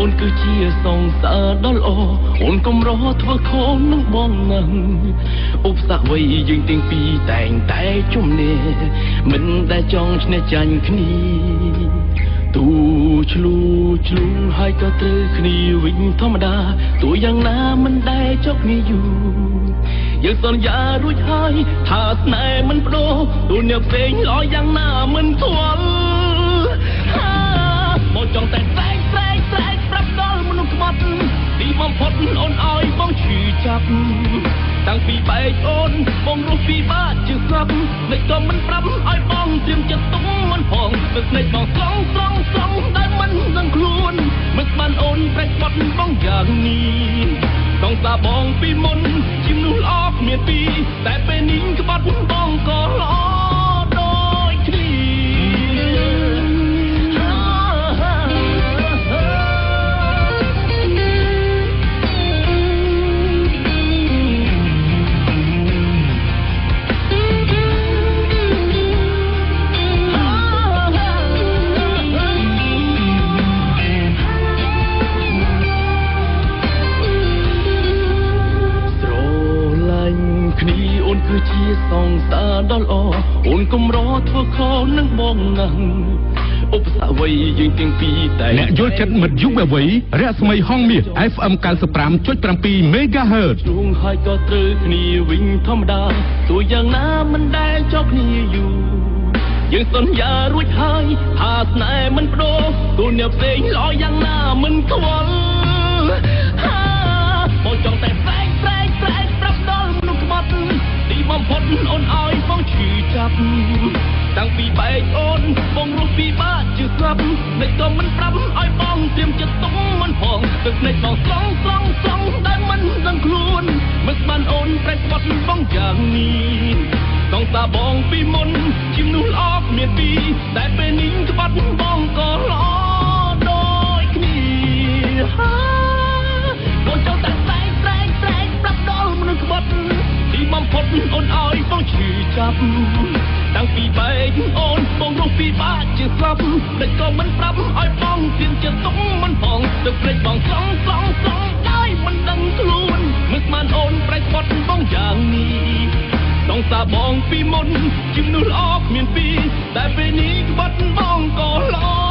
អូនគឺជាសង្សារដ៏ល្អអូនកុំរហធ្វើខូននឹងបងណាស់ឧបសគ្គវ័យយើងទាំងពីរតែងតែជំនះមិនដែលចង់ឈ្នះចាញ់គ្នាទូឆ្លូហើយក៏ត្រូវគ្នាវិញធម្មតាទោះយ៉ាងណាមិនដែលចប់គ្នាយូរយើងសន្យារួចហើយថាស្នេហ៍មិនបដូរទូអ្នកផ្សេងល្អយ៉ាងណាមិនធន់មកចង់តែស្រែកប្រាប់ដល់មនុស្សក្បត់ទីបំផុតអូនឲ្យបងឈឺចាប់តាំងពីបែកអូនបងរស់ពីបាក់ជាស្លាប់មិនក៏មិនប្រាប់ឲ្យបងត្រៀមចិត្តទុំមិនផងទឹកភ្នែកបងស្រង់ដែលមិនដឹងខ្លួនមិនបានអូនប្រេះបត់បងយ៉ាងនេះសងសាបងពីមុនជាមនុស្សល្អគ្មានពីរតែពេលនេះក្បត់បងក៏ល្អដូចគ្នាគឺជាសង្សារដ៏ល្អអូនកុំរធ្វើខុសនឹងបងណាស់ឧបសគ្គវ័យយើងទាំងពីរតែអ្នកយល់ចិត្តមិត្តយុវវ័យរស្មីហងមាស FM 95.7 MHz ជួងហើយក៏ត្រូវគ្នាវិញធម្មតាទោះយ៉ាងណាមិនដែលចប់គ្នាយូរយើងសន្យារួចហើយថាស្នេហ៍មិនបដូរទោះអ្នកផ្សេងល្អយ៉ាងណាមិនខ្វល់មកចង់តែស្រែកប្រាប់ដល់មនុស្សក្បត់ទីបំផុតអូនឲ្យបងឈឺចាប់តាំងពីបែកអូនបងរស់ពីបាក់ជាស្លាប់មិនក៏មិនប្រាប់ឲ្យបងត្រៀមចិត្តទុំមិនផងទឹកភ្នែកបងស្រង់ដែលមិនដឹងខ្លួនមិនបានអូនប្រេះបត់បងយ៉ាងនេះសងសាបងពីមុនជាមនុស្សល្អគ្មានពីរតែពេលនេះក្បត់បងក៏ល្អដូចគ្នាបងចង់តែស្រែកប្រាប់ដល់មនុស្សក្បត់ទីបំផុតអូនឲ្យបងឈឺចាប់តាំងពីបែកអូនបងរស់ពីបាក់ជាស្លាប់តែក៏មិនប្រាប់ឲ្យបងទៀនចិត្តទុំមិនផងទឹកភ្នែកបងស្រង់ដោយមិនដឹងខ្លួនមិនបានអូនប្រេះបត់បងយ៉ាងនេះសងសាបងពីមុនជាមនុស្សល្អគ្មានពីរតែពេលនេះក្បត់បងក៏ល្អ